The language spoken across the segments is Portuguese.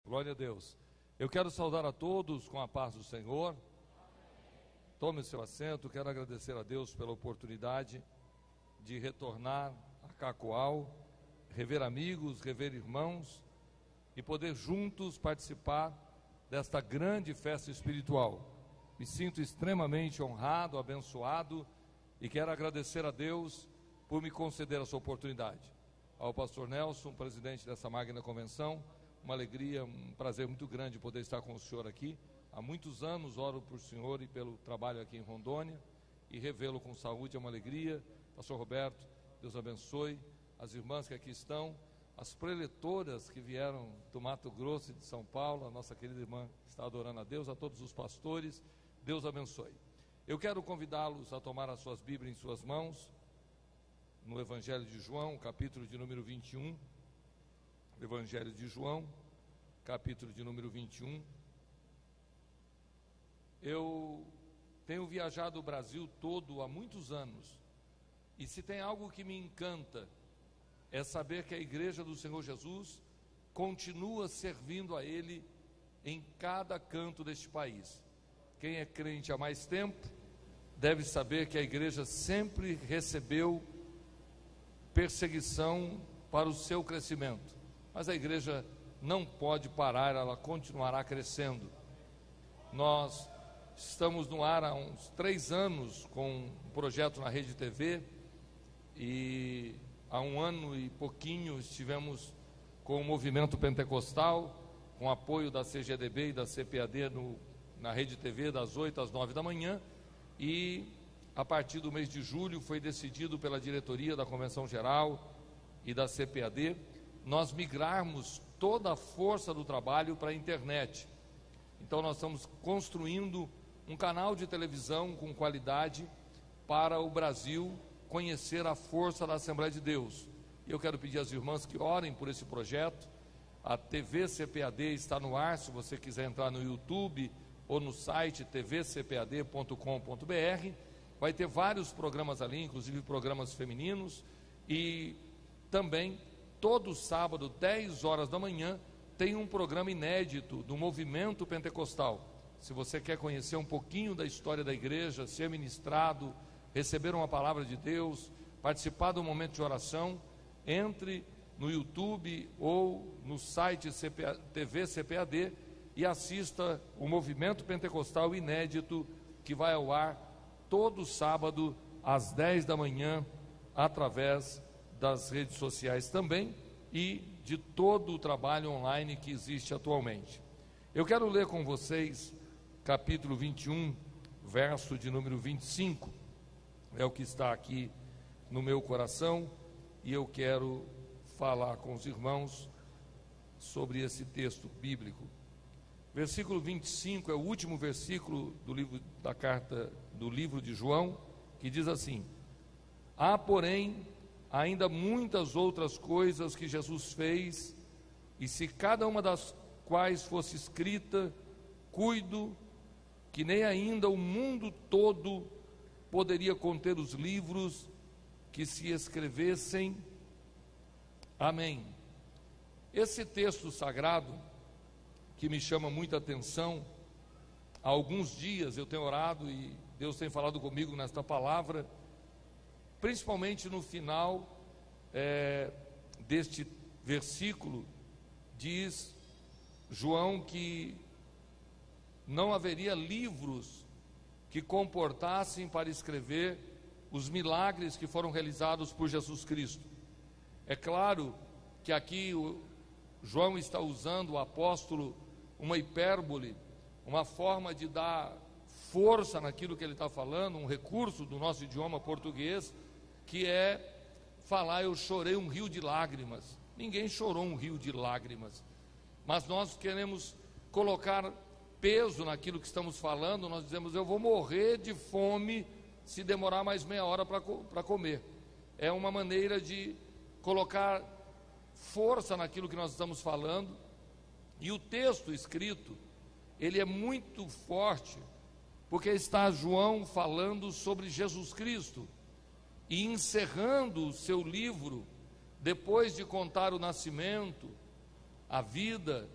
Glória a Deus. Eu quero saudar a todos com a paz do Senhor. Tome seu assento. Quero agradecer a Deus pela oportunidade de retornar a Cacoal, rever amigos, rever irmãos e poder juntos participar desta grande festa espiritual. Me sinto extremamente honrado, abençoado e quero agradecer a Deus por me conceder essa oportunidade. Ao pastor Nelson, presidente dessa magna convenção, uma alegria, um prazer muito grande poder estar com o senhor aqui. Há muitos anos oro por senhor e pelo trabalho aqui em Rondônia, e revê-lo com saúde é uma alegria. Pastor Roberto, Deus abençoe. As irmãs que aqui estão, as preletoras que vieram do Mato Grosso e de São Paulo, a nossa querida irmã que está adorando a Deus, a todos os pastores, Deus abençoe. Eu quero convidá-los a tomar as suas Bíblias em suas mãos, no Evangelho de João, capítulo de número 21, Evangelho de João, capítulo de número 21. Eu tenho viajado o Brasil todo há muitos anos, e se tem algo que me encanta, é saber que a Igreja do Senhor Jesus continua servindo a Ele em cada canto deste país. Quem é crente há mais tempo deve saber que a igreja sempre recebeu perseguição para o seu crescimento, mas a igreja não pode parar, ela continuará crescendo. Nós estamos no ar há uns 3 anos com um projeto na Rede TV, e há 1 ano e pouquinho estivemos com o movimento pentecostal, com apoio da CGDB e da CPAD na Rede TV, das 8 às 9 da manhã, e a partir do mês de julho foi decidido pela diretoria da Convenção Geral e da CPAD nós migrarmos toda a força do trabalho para a internet. Então nós estamos construindo um canal de televisão com qualidade para o Brasil conhecer a força da Assembleia de Deus. E eu quero pedir às irmãs que orem por esse projeto. A TV CPAD está no ar, se você quiser entrar no YouTube ou no site tvcpad.com.br, vai ter vários programas ali, inclusive programas femininos, e também todo sábado, 10 horas da manhã, tem um programa inédito do Movimento Pentecostal. Se você quer conhecer um pouquinho da história da igreja, ser ministrado, receber uma palavra de Deus, participar do momento de oração, entre no YouTube ou no site TV CPAD e assista o Movimento Pentecostal inédito, que vai ao ar todo sábado às 10 da manhã, através das redes sociais também e de todo o trabalho online que existe atualmente. Eu quero ler com vocês capítulo 21, verso de número 25, é o que está aqui no meu coração, e eu quero falar com os irmãos sobre esse texto bíblico. Versículo 25 é o último versículo do livro da carta do livro de João, que diz assim: há, porém, ainda muitas outras coisas que Jesus fez, e se cada uma das quais fosse escrita, cuido que nem ainda o mundo todo poderia conter os livros que se escrevessem. Amém. Esse texto sagrado, que me chama muita atenção, há alguns dias eu tenho orado e Deus tem falado comigo nesta palavra, principalmente no final deste versículo. Diz João que não haveria livros que comportassem para escrever os milagres que foram realizados por Jesus Cristo. É claro que aqui João está usando, o apóstolo, uma hipérbole, uma forma de dar força naquilo que ele está falando, um recurso do nosso idioma português, que é falar: eu chorei um rio de lágrimas. Ninguém chorou um rio de lágrimas, mas nós queremos colocar peso naquilo que estamos falando. Nós dizemos: eu vou morrer de fome se demorar mais meia hora para comer. É uma maneira de colocar força naquilo que nós estamos falando. E o texto escrito, ele é muito forte, porque está João falando sobre Jesus Cristo e encerrando o seu livro, depois de contar o nascimento, a vida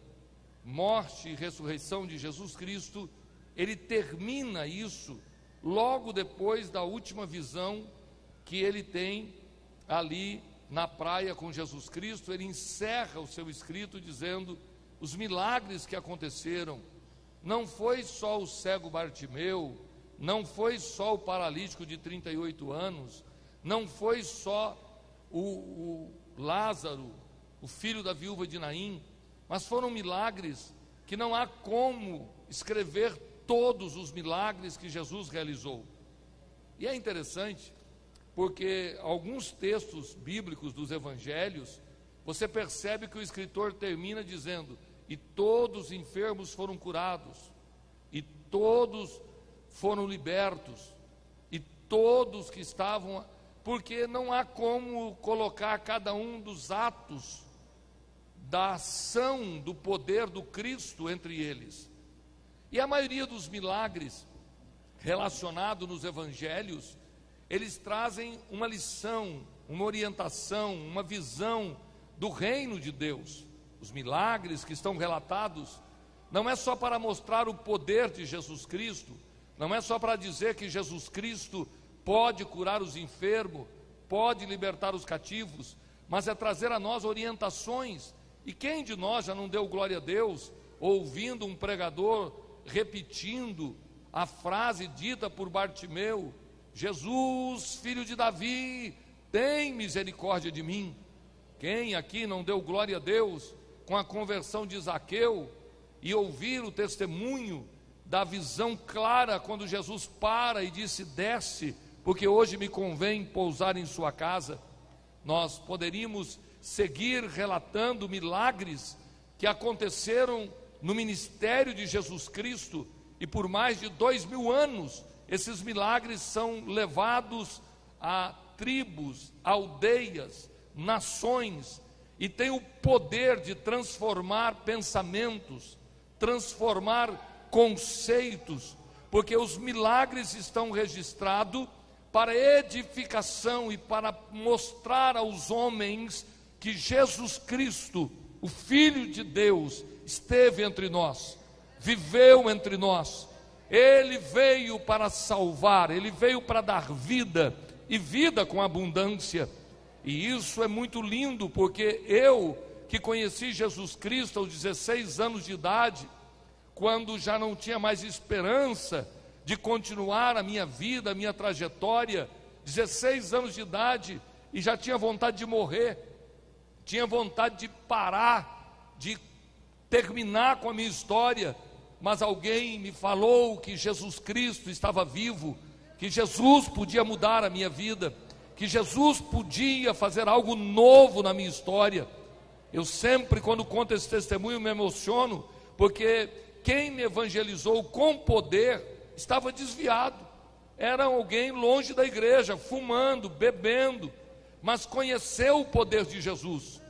morte e ressurreição de Jesus Cristo, ele termina isso logo depois da última visão que ele tem ali na praia com Jesus Cristo. Ele encerra o seu escrito dizendo: os milagres que aconteceram, não foi só o cego Bartimeu, não foi só o paralítico de 38 anos, não foi só o Lázaro, o filho da viúva de Naim, mas foram milagres que não há como escrever todos os milagres que Jesus realizou. E é interessante, porque alguns textos bíblicos dos evangelhos, você percebe que o escritor termina dizendo: e todos os enfermos foram curados, e todos foram libertos, e todos que estavam, porque não há como colocar cada um dos atos da ação do poder do Cristo entre eles. E a maioria dos milagres relacionados nos evangelhos, eles trazem uma lição, uma orientação, uma visão do reino de Deus. Os milagres que estão relatados não é só para mostrar o poder de Jesus Cristo, não é só para dizer que Jesus Cristo pode curar os enfermos, pode libertar os cativos, mas é trazer a nós orientações. E quem de nós já não deu glória a Deus ouvindo um pregador repetindo a frase dita por Bartimeu: Jesus, filho de Davi, tem misericórdia de mim? Quem aqui não deu glória a Deus com a conversão de Zaqueu e ouvir o testemunho da visão clara quando Jesus para e disse: desce, porque hoje me convém pousar em sua casa? Nós poderíamos seguir relatando milagres que aconteceram no ministério de Jesus Cristo, e por mais de 2000 anos, esses milagres são levados a tribos, aldeias, nações, e tem o poder de transformar pensamentos, transformar conceitos, porque os milagres estão registrados para edificação e para mostrar aos homens que Jesus Cristo, o Filho de Deus, esteve entre nós, viveu entre nós. Ele veio para salvar, ele veio para dar vida, e vida com abundância. E isso é muito lindo, porque eu, que conheci Jesus Cristo aos 16 anos de idade, quando já não tinha mais esperança de continuar a minha vida, a minha trajetória, 16 anos de idade, e já tinha vontade de morrer, tinha vontade de parar, de terminar com a minha história, mas alguém me falou que Jesus Cristo estava vivo, que Jesus podia mudar a minha vida, que Jesus podia fazer algo novo na minha história. Eu sempre, quando conto esse testemunho, me emociono, porque quem me evangelizou com poder estava desviado, era alguém longe da igreja, fumando, bebendo, mas conheceu o poder de Jesus,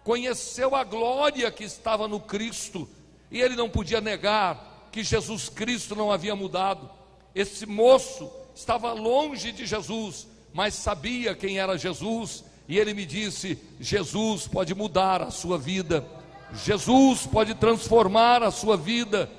conheceu a glória que estava no Cristo, e ele não podia negar que Jesus Cristo não havia mudado. Esse moço estava longe de Jesus, mas sabia quem era Jesus, e ele me disse: Jesus pode mudar a sua vida, Jesus pode transformar a sua vida.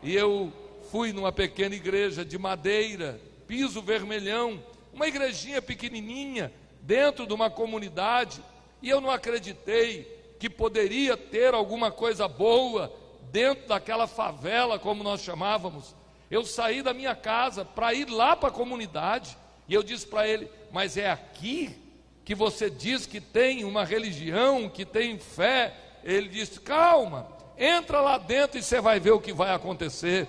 E eu fui numa pequena igreja de madeira, piso vermelhão, uma igrejinha pequenininha, dentro de uma comunidade, e eu não acreditei que poderia ter alguma coisa boa dentro daquela favela, como nós chamávamos. Eu saí da minha casa para ir lá para a comunidade, e eu disse para ele: mas é aqui que você diz que tem uma religião, que tem fé? Ele disse: calma, entra lá dentro e você vai ver o que vai acontecer.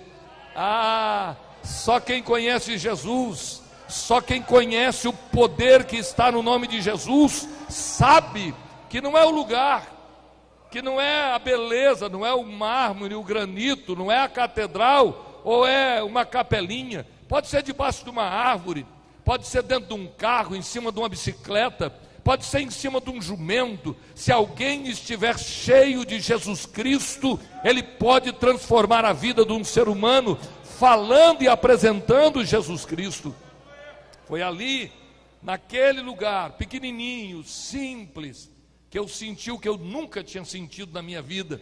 Ah, só quem conhece Jesus, só quem conhece o poder que está no nome de Jesus, sabe que não é o lugar, que não é a beleza, não é o mármore, o granito, não é a catedral, ou é uma capelinha. Pode ser debaixo de uma árvore, pode ser dentro de um carro, em cima de uma bicicleta, pode ser em cima de um jumento. Se alguém estiver cheio de Jesus Cristo, ele pode transformar a vida de um ser humano, falando e apresentando Jesus Cristo. Foi ali, naquele lugar, pequenininho, simples, que eu senti o que eu nunca tinha sentido na minha vida.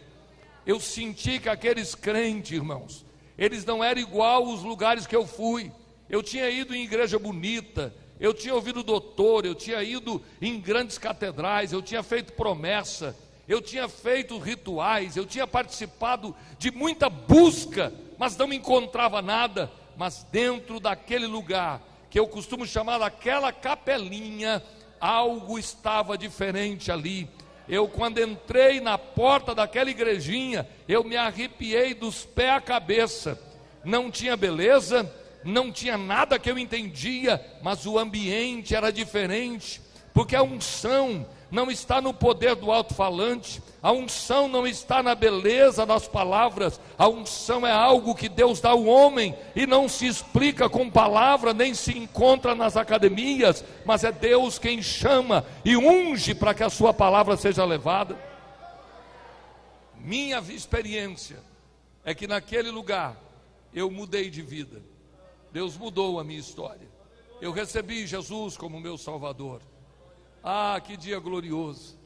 eu senti que aqueles crentes, irmãos, eles não eram igual aos lugares que eu fui. Eu tinha ido em igreja bonita, eu tinha ouvido doutor, eu tinha ido em grandes catedrais, eu tinha feito promessa, eu tinha feito rituais, eu tinha participado de muita busca, mas não encontrava nada. Mas dentro daquele lugar, que eu costumo chamar daquela capelinha, algo estava diferente ali. Eu, quando entrei na porta daquela igrejinha, eu me arrepiei dos pés à cabeça. Não tinha beleza, não tinha nada que eu entendia, mas o ambiente era diferente, porque a unção não está no poder do alto-falante, a unção não está na beleza das palavras, a unção é algo que Deus dá ao homem, e não se explica com palavra, nem se encontra nas academias, mas é Deus quem chama e unge para que a sua palavra seja levada. Minha experiência é que naquele lugar, eu mudei de vida, Deus mudou a minha história, eu recebi Jesus como meu Salvador. Ah, que dia glorioso!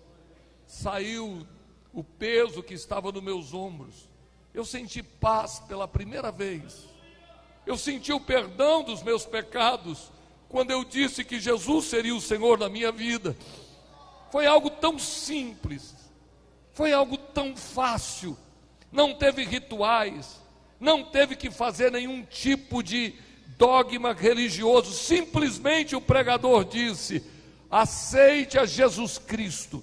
Saiu o peso que estava nos meus ombros. Eu senti paz pela primeira vez. Eu senti o perdão dos meus pecados quando eu disse que Jesus seria o Senhor da minha vida. Foi algo tão simples, foi algo tão fácil. Não teve rituais, não teve que fazer nenhum tipo de dogma religioso. Simplesmente o pregador disse: aceite a Jesus Cristo,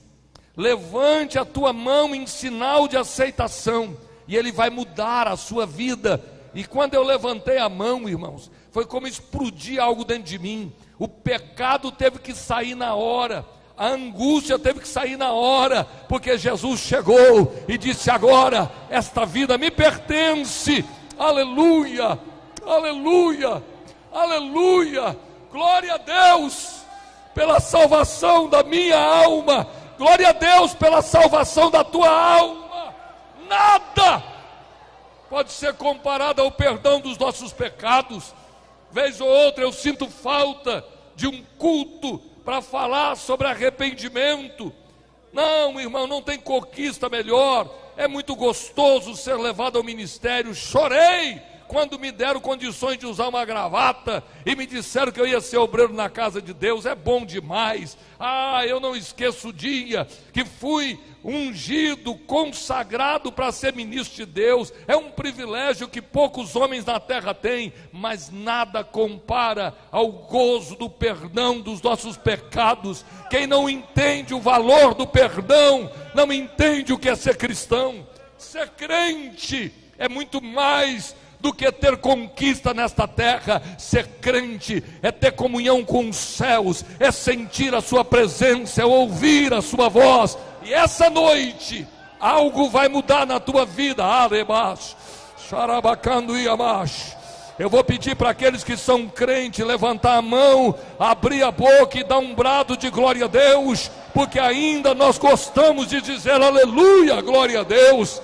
levante a tua mão em sinal de aceitação, e Ele vai mudar a sua vida. E quando eu levantei a mão, irmãos, foi como explodir algo dentro de mim. O pecado teve que sair na hora, a angústia teve que sair na hora, porque Jesus chegou e disse: agora esta vida me pertence. Aleluia, aleluia, aleluia, glória a Deus pela salvação da minha alma, glória a Deus pela salvação da tua alma. Nada pode ser comparado ao perdão dos nossos pecados. Vez ou outra eu sinto falta de um culto para falar sobre arrependimento. Não, irmão, não tem conquista melhor. É muito gostoso ser levado ao ministério. Chorei quando me deram condições de usar uma gravata e me disseram que eu ia ser obreiro na casa de Deus. É bom demais. Ah, eu não esqueço o dia que fui ungido, consagrado para ser ministro de Deus. É um privilégio que poucos homens na terra têm, mas nada compara ao gozo do perdão dos nossos pecados. Quem não entende o valor do perdão, não entende o que é ser cristão. Ser crente é muito mais do que ter conquista nesta terra. Ser crente é ter comunhão com os céus, é sentir a sua presença, é ouvir a sua voz. E essa noite algo vai mudar na tua vida. Eu vou pedir para aqueles que são crentes levantar a mão, abrir a boca e dar um brado de glória a Deus, porque ainda nós gostamos de dizer aleluia, glória a Deus.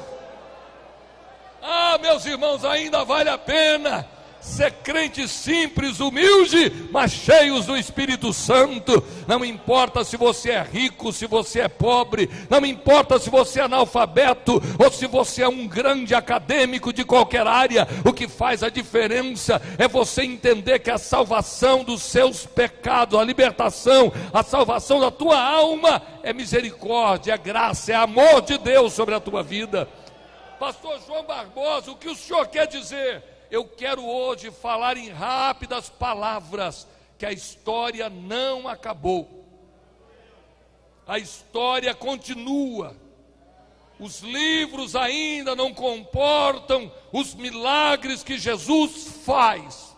Ah, meus irmãos, ainda vale a pena ser crente simples, humilde, mas cheios do Espírito Santo. Não importa se você é rico, se você é pobre, não importa se você é analfabeto ou se você é um grande acadêmico de qualquer área. O que faz a diferença é você entender que a salvação dos seus pecados, a libertação, a salvação da tua alma é misericórdia, é graça, é amor de Deus sobre a tua vida. Pastor João Barbosa, o que o senhor quer dizer? Eu quero hoje falar em rápidas palavras que a história não acabou. A história continua. Os livros ainda não comportam os milagres que Jesus faz,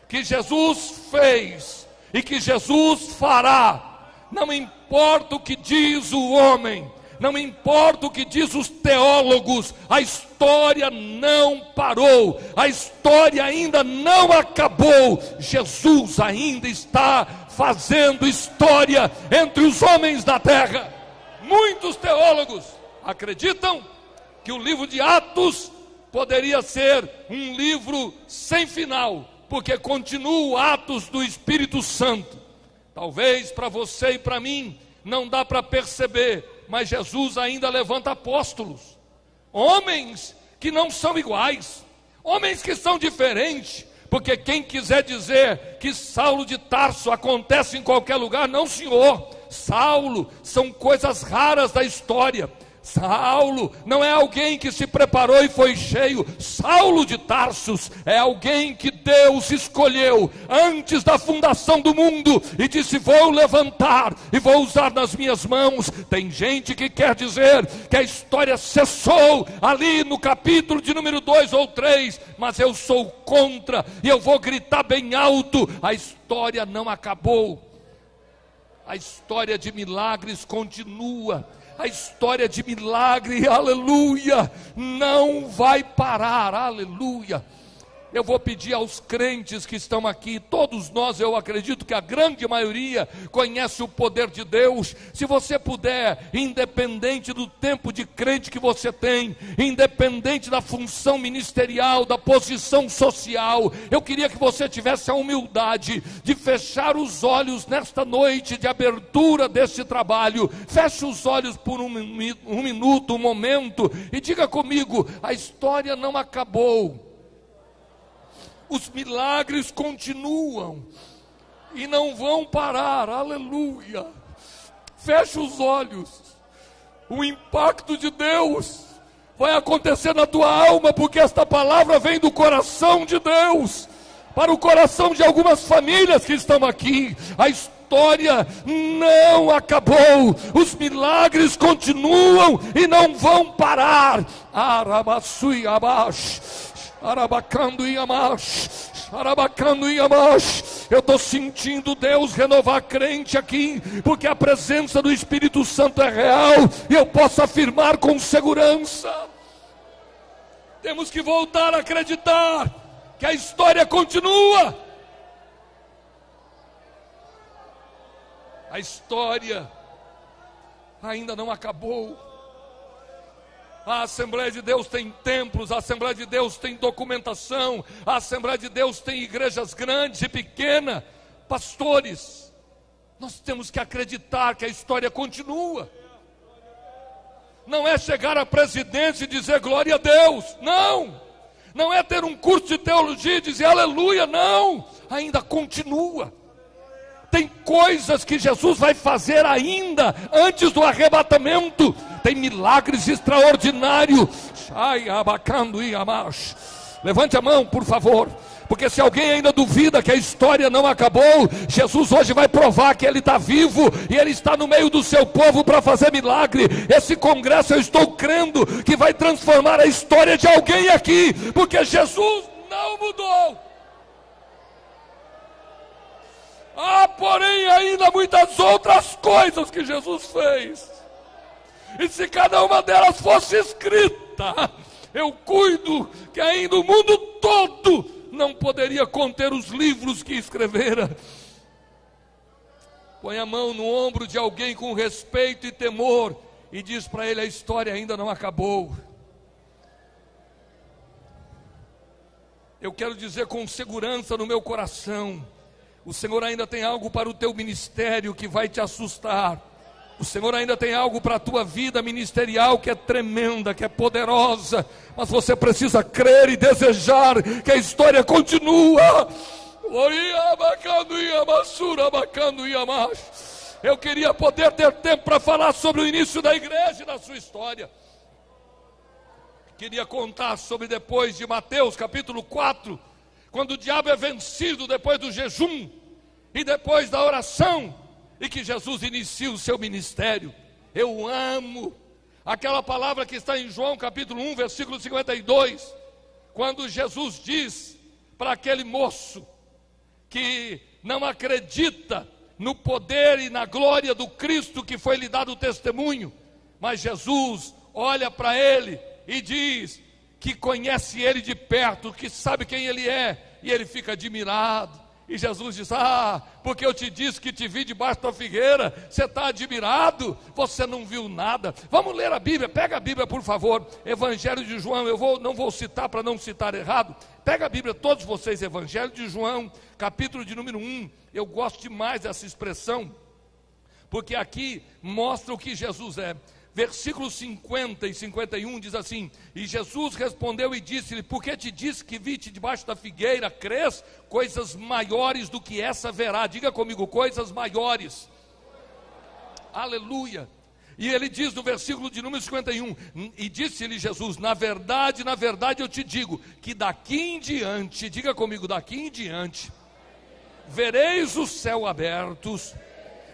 que Jesus fez e que Jesus fará. Não importa o que diz o homem, não importa o que diz os teólogos, a história não parou, a história ainda não acabou. Jesus ainda está fazendo história entre os homens da terra. Muitos teólogos acreditam que o livro de Atos poderia ser um livro sem final, porque continua Atos do Espírito Santo. Talvez para você e para mim não dá para perceber, mas Jesus ainda levanta apóstolos. homens que não são iguais, homens que são diferentes, porque quem quiser dizer que Saulo de Tarso acontece em qualquer lugar, não, senhor. Saulo são coisas raras da história. Saulo não é alguém que se preparou e foi cheio. Saulo de Tarsus é alguém que Deus escolheu antes da fundação do mundo e disse: vou levantar e vou usar nas minhas mãos. Tem gente que quer dizer que a história cessou ali no capítulo de número 2 ou 3, mas eu sou contra e eu vou gritar bem alto: a história não acabou. A história de milagres continua. A história de milagre, aleluia, não vai parar, aleluia. Eu vou pedir aos crentes que estão aqui, todos nós, eu acredito que a grande maioria conhece o poder de Deus. Se você puder, independente do tempo de crente que você tem, independente da função ministerial, da posição social, eu queria que você tivesse a humildade de fechar os olhos nesta noite de abertura deste trabalho. Feche os olhos por um minuto, um momento, e diga comigo: a história não acabou. Os milagres continuam e não vão parar, aleluia. Fecha os olhos. O impacto de Deus vai acontecer na tua alma, porque esta palavra vem do coração de Deus para o coração de algumas famílias que estão aqui. A história não acabou, os milagres continuam e não vão parar. Arabaçui abaixo, arabacando e amash, arabacando e amash. Eu estou sentindo Deus renovar crente aqui, porque a presença do Espírito Santo é real e eu posso afirmar com segurança. Temos que voltar a acreditar que a história continua. A história ainda não acabou. A Assembleia de Deus tem templos, a Assembleia de Deus tem documentação, a Assembleia de Deus tem igrejas grandes e pequenas. Pastores, nós temos que acreditar que a história continua. Não é chegar à presidência e dizer glória a Deus, não. Não é ter um curso de teologia e dizer aleluia, não. Ainda continua. Tem coisas que Jesus vai fazer ainda antes do arrebatamento. Tem milagres extraordinários. Ai, abacando e amash. Levante a mão, por favor. Porque se alguém ainda duvida que a história não acabou, Jesus hoje vai provar que Ele está vivo e Ele está no meio do seu povo para fazer milagre. Esse congresso, eu estou crendo que vai transformar a história de alguém aqui, porque Jesus não mudou. Há, porém, ainda muitas outras coisas que Jesus fez. E se cada uma delas fosse escrita, eu cuido que ainda o mundo todo não poderia conter os livros que escrevera. Põe a mão no ombro de alguém com respeito e temor e diz para ele: a história ainda não acabou. Eu quero dizer com segurança no meu coração: o Senhor ainda tem algo para o teu ministério que vai te assustar. O Senhor ainda tem algo para a tua vida ministerial que é tremenda, que é poderosa. Mas você precisa crer e desejar que a história continua. Eu queria poder ter tempo para falar sobre o início da igreja e da sua história. Queria contar sobre depois de Mateus capítulo 4, quando o diabo é vencido depois do jejum e depois da oração, e que Jesus inicia o seu ministério. Eu amo aquela palavra que está em João capítulo 1, versículo 52, quando Jesus diz para aquele moço que não acredita no poder e na glória do Cristo que foi lhe dado o testemunho, mas Jesus olha para ele e diz que conhece ele de perto, que sabe quem ele é, e ele fica admirado. E Jesus diz: porque eu te disse que te vi debaixo da figueira, você está admirado, você não viu nada. Vamos ler a Bíblia, pega a Bíblia por favor, Evangelho de João, não vou citar para não citar errado. Pega a Bíblia, todos vocês, Evangelho de João, capítulo de número 1, eu gosto demais dessa expressão, porque aqui mostra o que Jesus é. Versículos 50 e 51 diz assim: e Jesus respondeu e disse-lhe: por que te disse que vi-te debaixo da figueira? Crês? Coisas maiores do que essa verá. Diga comigo, coisas maiores. Aleluia. E ele diz no versículo de número 51, e disse-lhe Jesus: na verdade eu te digo, que daqui em diante, diga comigo, daqui em diante, vereis os céus abertos,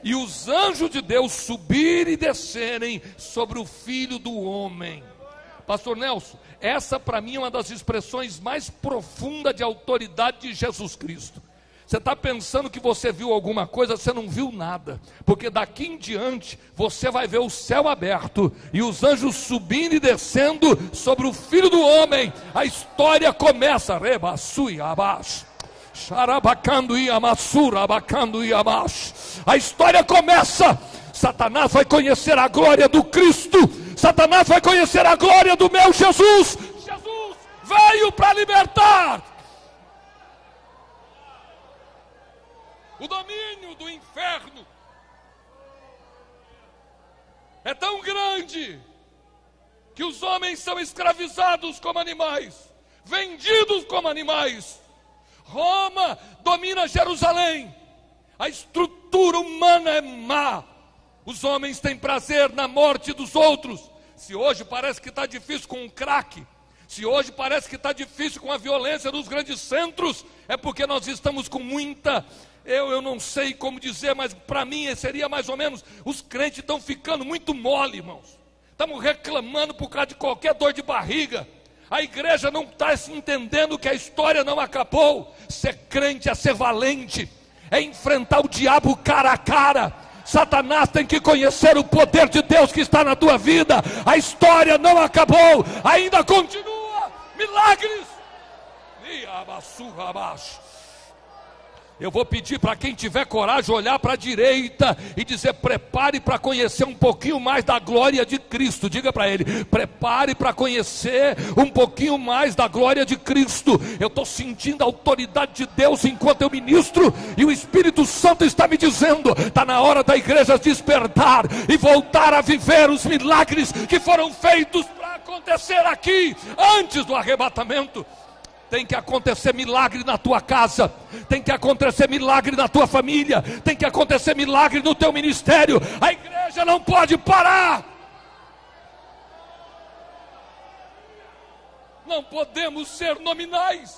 e os anjos de Deus subirem e descerem sobre o Filho do Homem. Pastor Nelson, essa para mim é uma das expressões mais profundas de autoridade de Jesus Cristo. Você está pensando que você viu alguma coisa, você não viu nada, porque daqui em diante você vai ver o céu aberto e os anjos subindo e descendo sobre o Filho do Homem. A história começa, rebaçui abaixo, xarabacando e amassura, abacando e abaixo. A história começa. Satanás vai conhecer a glória do Cristo, Satanás vai conhecer a glória do meu Jesus. Jesus veio para libertar. O domínio do inferno é tão grande que os homens são escravizados como animais, vendidos como animais. Roma domina Jerusalém, a estrutura humana é má, os homens têm prazer na morte dos outros. Se hoje parece que está difícil com o crack, se hoje parece que está difícil com a violência nos grandes centros, é porque nós estamos com muita... Eu não sei como dizer, mas para mim seria mais ou menos, os crentes estão ficando muito mole, irmãos. Estamos reclamando por causa de qualquer dor de barriga. A igreja não está entendendo que a história não acabou. Ser crente é ser valente, é enfrentar o diabo cara a cara. Satanás tem que conhecer o poder de Deus que está na tua vida. A história não acabou, ainda continua. Milagres. E abassurra abaixo. Eu vou pedir para quem tiver coragem olhar para a direita e dizer: prepare para conhecer um pouquinho mais da glória de Cristo. Diga para ele: prepare para conhecer um pouquinho mais da glória de Cristo. Eu estou sentindo a autoridade de Deus enquanto eu ministro, e o Espírito Santo está me dizendo: está na hora da igreja despertar e voltar a viver os milagres que foram feitos para acontecer aqui antes do arrebatamento. Tem que acontecer milagre na tua casa, tem que acontecer milagre na tua família, tem que acontecer milagre no teu ministério. A igreja não pode parar. Não podemos ser nominais.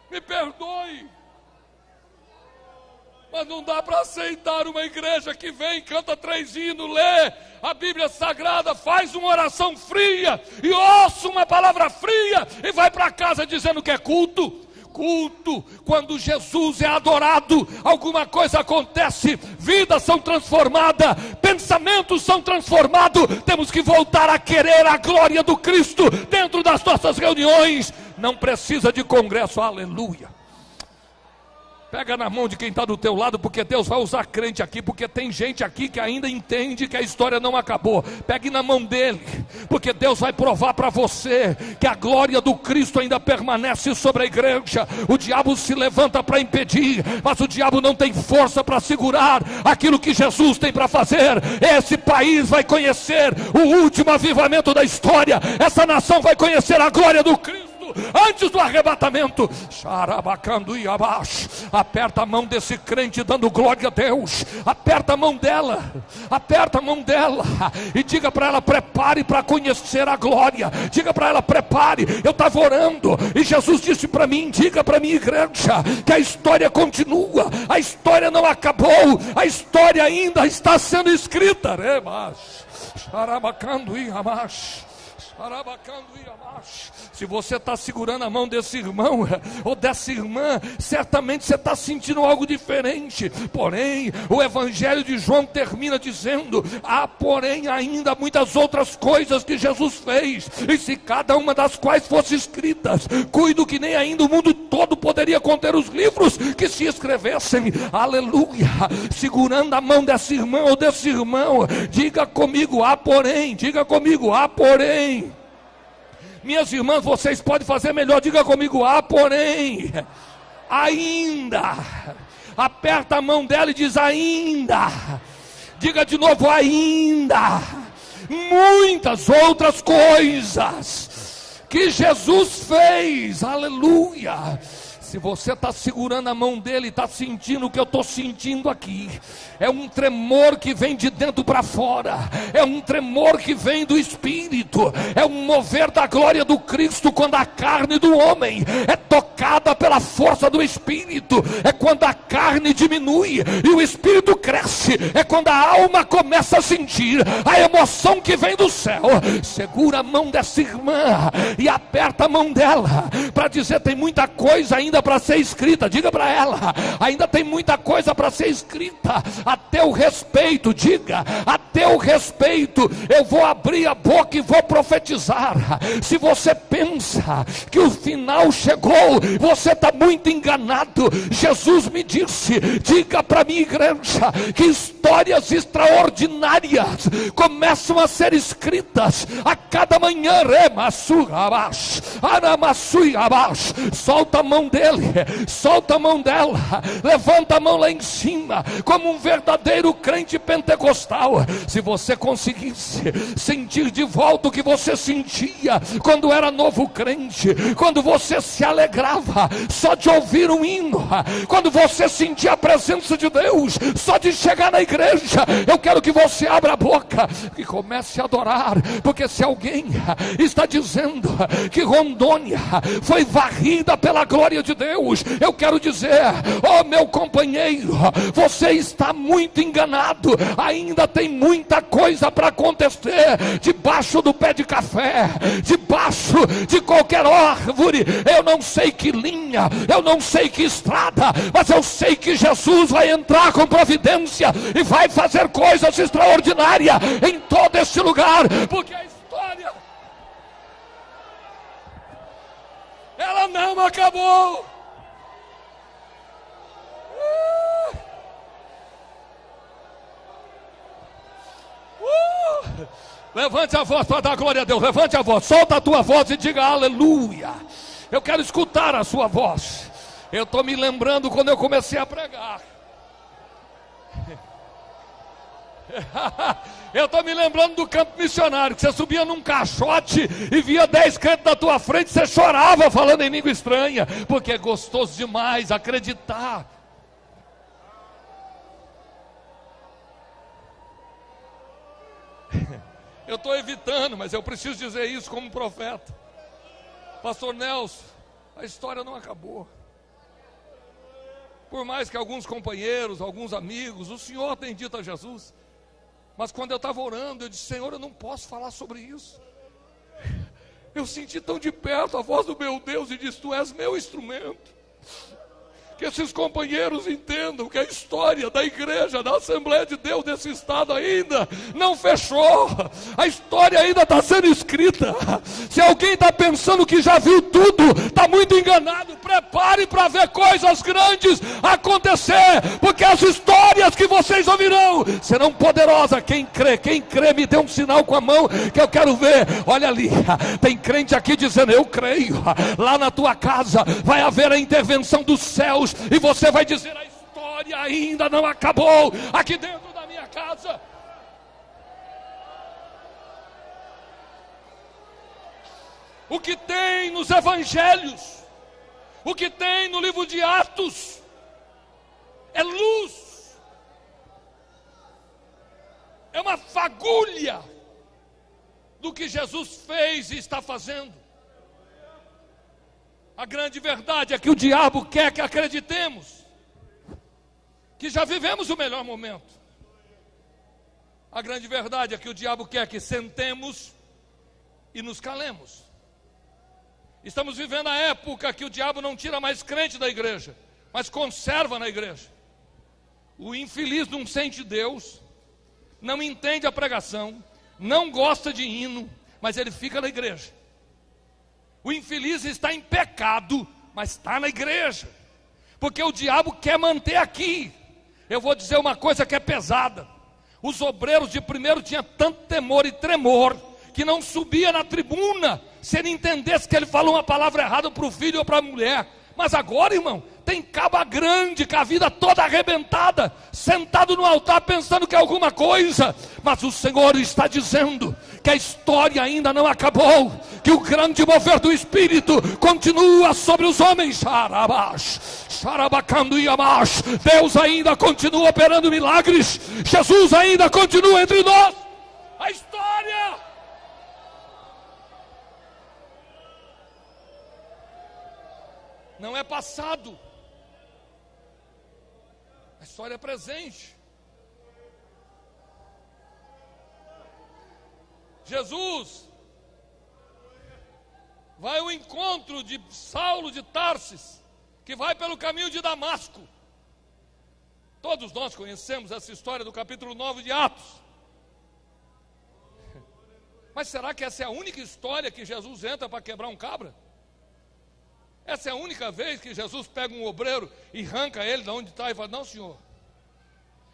Me perdoe, mas não dá para aceitar uma igreja que vem, canta 3 hinos, lê a Bíblia Sagrada, faz uma oração fria e ouça uma palavra fria e vai para casa dizendo que é culto. Culto, quando Jesus é adorado, alguma coisa acontece, vidas são transformadas, pensamentos são transformados. Temos que voltar a querer a glória do Cristo dentro das nossas reuniões. Não precisa de congresso, aleluia. Pega na mão de quem está do teu lado, porque Deus vai usar crente aqui, porque tem gente aqui que ainda entende que a história não acabou. Pegue na mão dele, porque Deus vai provar para você que a glória do Cristo ainda permanece sobre a igreja. O diabo se levanta para impedir, mas o diabo não tem força para segurar aquilo que Jesus tem para fazer. Esse país vai conhecer o último avivamento da história. Essa nação vai conhecer a glória do Cristo antes do arrebatamento. Xarabacando e abaixo. Aperta a mão desse crente dando glória a Deus. Aperta a mão dela. Aperta a mão dela e diga para ela: prepare para conhecer a glória. Diga para ela: prepare. Eu estava orando e Jesus disse para mim: diga para minha igreja que a história continua. A história não acabou. A história ainda está sendo escrita. Xarabacando e abaixo. Se você está segurando a mão desse irmão ou dessa irmã, certamente você está sentindo algo diferente. Porém, o Evangelho de João termina dizendo: há porém ainda muitas outras coisas que Jesus fez, e se cada uma das quais fosse escritas, cuido que nem ainda o mundo todo poderia conter os livros que se escrevessem. Aleluia. Segurando a mão dessa irmã ou desse irmão, diga comigo: há porém. Diga comigo: há porém. Minhas irmãs, vocês podem fazer melhor. Diga comigo: há porém. Ainda. Aperta a mão dela e diz: ainda. Diga de novo: ainda. Muitas outras coisas que Jesus fez. Aleluia. Se você está segurando a mão dele, está sentindo o que eu estou sentindo aqui, é um tremor que vem de dentro para fora, é um tremor que vem do Espírito, é um mover da glória do Cristo, quando a carne do homem é tocada pela força do Espírito, é quando a carne diminui e o Espírito cresce, é quando a alma começa a sentir a emoção que vem do céu. Segura a mão dessa irmã e aperta a mão dela, para dizer: tem muita coisa ainda para ser escrita. Diga para ela: ainda tem muita coisa para ser escrita, a teu respeito. Diga: a teu respeito eu vou abrir a boca e vou profetizar. Se você pensa que o final chegou, você está muito enganado. Jesus me disse: diga para a minha igreja que histórias extraordinárias começam a ser escritas a cada manhã. Solta a mão dele, solta a mão dela, levanta a mão lá em cima, como um verdadeiro crente pentecostal. Se você conseguisse sentir de volta o que você sentia quando era novo crente, quando você se alegrava só de ouvir um hino, quando você sentia a presença de Deus só de chegar na igreja, eu quero que você abra a boca e comece a adorar, porque se alguém está dizendo que Rondônia foi varrida pela glória de Deus, eu quero dizer: oh meu companheiro, você está muito enganado. Ainda tem muita coisa para acontecer debaixo do pé de café, debaixo de qualquer árvore. Eu não sei que linha, eu não sei que estrada, mas eu sei que Jesus vai entrar com providência e vai fazer coisas extraordinárias em todo esse lugar, porque a história, ela não acabou. Levante a voz para dar glória a Deus. Levante a voz, solta a tua voz e diga aleluia. Eu quero escutar a sua voz. Eu estou me lembrando quando eu comecei a pregar. Eu estou me lembrando do campo missionário, que você subia num caixote e via 10 crentes na tua frente, você chorava falando em língua estranha, porque é gostoso demais acreditar. Eu estou evitando, mas eu preciso dizer isso como profeta. Pastor Nelson, a história não acabou. Por mais que alguns companheiros, alguns amigos, o Senhor tem dito a Jesus, mas quando eu estava orando, eu disse: Senhor, eu não posso falar sobre isso. Eu senti tão de perto a voz do meu Deus e disse: Tu és meu instrumento. Que esses companheiros entendam que a história da igreja, da Assembleia de Deus desse estado ainda não fechou. A história ainda está sendo escrita. Se alguém está pensando que já viu tudo, está muito enganado. Prepare para ver coisas grandes acontecer, porque as histórias que vocês ouvirão serão poderosas. Quem crê, me dê um sinal com a mão que eu quero ver. Olha ali, tem crente aqui dizendo: eu creio. Lá na tua casa vai haver a intervenção dos céus e você vai dizer: a história ainda não acabou aqui dentro da minha casa. O que tem nos evangelhos, o que tem no livro de Atos, é luz, é uma fagulha do que Jesus fez e está fazendo. A grande verdade é que o diabo quer que acreditemos que já vivemos o melhor momento. A grande verdade é que o diabo quer que sentemos e nos calemos. Estamos vivendo a época que o diabo não tira mais crente da igreja, mas conserva na igreja. O infeliz não sente Deus, não entende a pregação, não gosta de hino, mas ele fica na igreja. O infeliz está em pecado, mas está na igreja, porque o diabo quer manter aqui. Eu vou dizer uma coisa que é pesada: os obreiros de primeiro tinham tanto temor e tremor, que não subia na tribuna, se ele entendesse que ele falou uma palavra errada para o filho ou para a mulher. Mas agora, irmão, tem caba grande, com a vida toda arrebentada, sentado no altar pensando que é alguma coisa, mas o Senhor está dizendo que a história ainda não acabou, que o grande mover do Espírito continua sobre os homens. Deus ainda continua operando milagres, Jesus ainda continua entre nós. A história não é passado, a história é presente. Jesus vai ao encontro de Saulo de Tarsis, que vai pelo caminho de Damasco. Todos nós conhecemos essa história do capítulo 9 de Atos. Mas será que essa é a única história que Jesus entra para quebrar um cabra? Essa é a única vez que Jesus pega um obreiro e arranca ele de onde está e fala: não, senhor.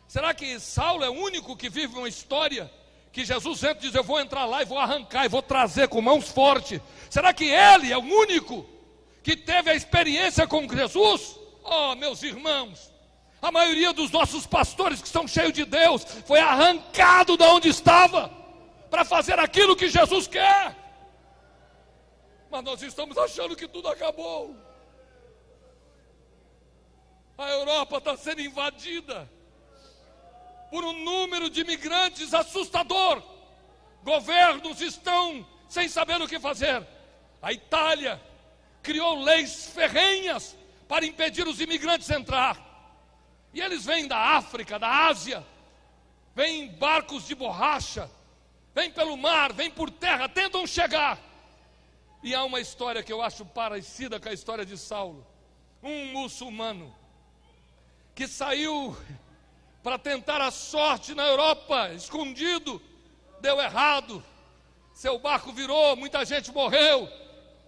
Será que Saulo é o único que vive uma história que Jesus entra e diz: eu vou entrar lá e vou arrancar e vou trazer com mãos fortes? Será que ele é o único que teve a experiência com Jesus? Oh, meus irmãos, a maioria dos nossos pastores que são cheios de Deus foi arrancado de onde estava para fazer aquilo que Jesus quer. Mas nós estamos achando que tudo acabou. A Europa está sendo invadida por um número de imigrantes assustador. Governos estão sem saber o que fazer. A Itália criou leis ferrenhas para impedir os imigrantes de entrar. E eles vêm da África, da Ásia, vêm em barcos de borracha, vêm pelo mar, vêm por terra, tentam chegar. E há uma história que eu acho parecida com a história de Saulo. Um muçulmano que saiu para tentar a sorte na Europa, escondido, deu errado, seu barco virou, muita gente morreu,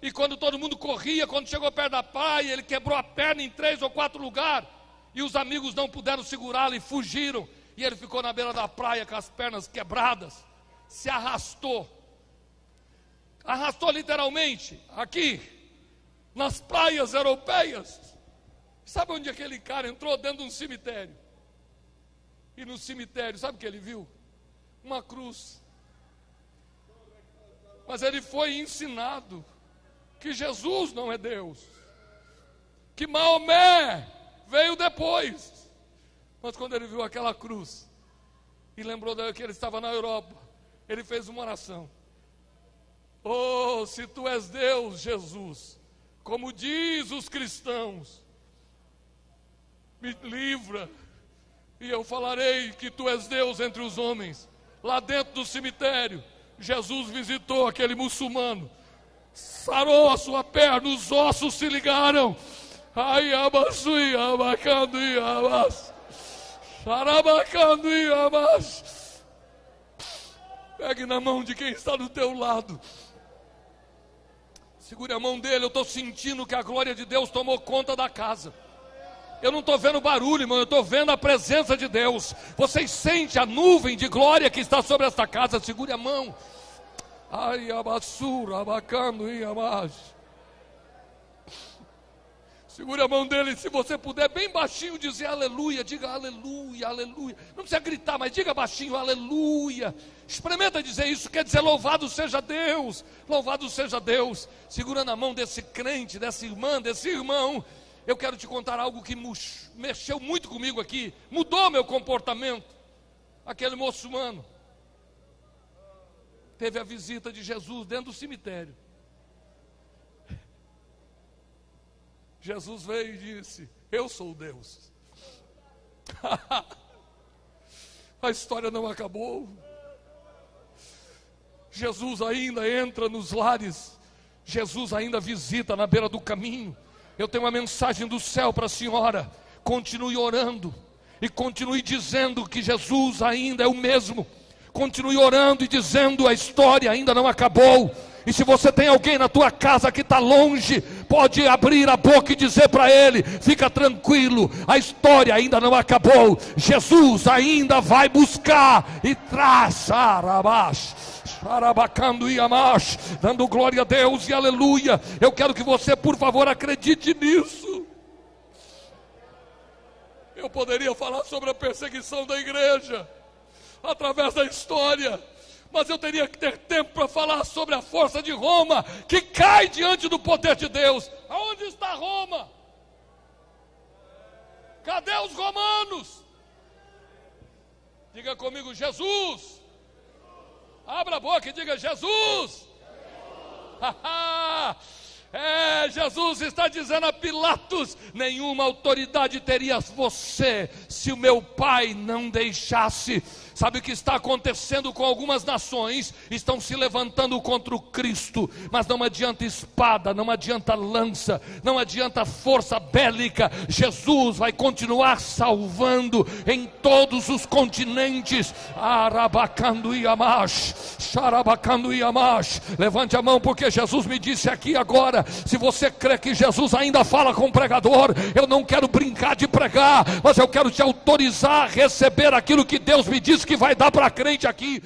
e quando todo mundo corria, quando chegou perto da praia, ele quebrou a perna em 3 ou 4 lugares, e os amigos não puderam segurá-lo e fugiram, e ele ficou na beira da praia com as pernas quebradas, se arrastou literalmente, aqui, nas praias europeias. Sabe onde aquele cara entrou? Dentro de um cemitério. E no cemitério, sabe o que ele viu? Uma cruz. Mas ele foi ensinado que Jesus não é Deus, que Maomé veio depois. Mas quando ele viu aquela cruz e lembrou que ele estava na Europa, ele fez uma oração: oh, se tu és Deus, Jesus, como diz os cristãos, me livra, e eu falarei que tu és Deus entre os homens. Lá dentro do cemitério, Jesus visitou aquele muçulmano, sarou a sua perna, os ossos se ligaram. Ai, abaçui, abacando e abas, sarabacando e abas. Pegue na mão de quem está do teu lado, segure a mão dele. Eu estou sentindo que a glória de Deus tomou conta da casa. Eu não estou vendo barulho, irmão, eu estou vendo a presença de Deus. Vocês sentem a nuvem de glória que está sobre esta casa? Segure a mão. Ai, abassura, abacando e abas. Segure a mão dele, se você puder, bem baixinho, dizer aleluia. Diga aleluia, aleluia. Não precisa gritar, mas diga baixinho, aleluia. Experimenta dizer isso, quer dizer louvado seja Deus. Louvado seja Deus. Segurando a mão desse crente, dessa irmã, desse irmão. Eu quero te contar algo que mexeu muito comigo aqui, mudou meu comportamento. Aquele muçulmano teve a visita de Jesus dentro do cemitério. Jesus veio e disse: eu sou Deus. A história não acabou. Jesus ainda entra nos lares, Jesus ainda visita na beira do caminho. Eu tenho uma mensagem do céu para a senhora: continue orando e continue dizendo que Jesus ainda é o mesmo. Continue orando e dizendo: a história ainda não acabou. E se você tem alguém na tua casa que está longe, pode abrir a boca e dizer para ele: fica tranquilo, a história ainda não acabou. Jesus ainda vai buscar e traz Arabacando e amash, dando glória a Deus e aleluia. Eu quero que você, por favor, acredite nisso. Eu poderia falar sobre a perseguição da igreja através da história, mas eu teria que ter tempo para falar sobre a força de Roma, que cai diante do poder de Deus. Aonde está Roma? Cadê os romanos? Diga comigo, Jesus. Abra a boca e diga, Jesus. Jesus está dizendo a Pilatos: nenhuma autoridade teria você se o meu pai não deixasse. Sabe o que está acontecendo com algumas nações? Estão se levantando contra o Cristo, mas não adianta espada, não adianta lança, não adianta força bélica. Jesus vai continuar salvando em todos os continentes. Arabacando Yamash, Xarabacando Yamash. Levante a mão, porque Jesus me disse aqui agora: se você crê que Jesus ainda fala com o pregador, eu não quero brincar de pregar, mas eu quero te autorizar a receber aquilo que Deus me disse que vai dar para crente aqui.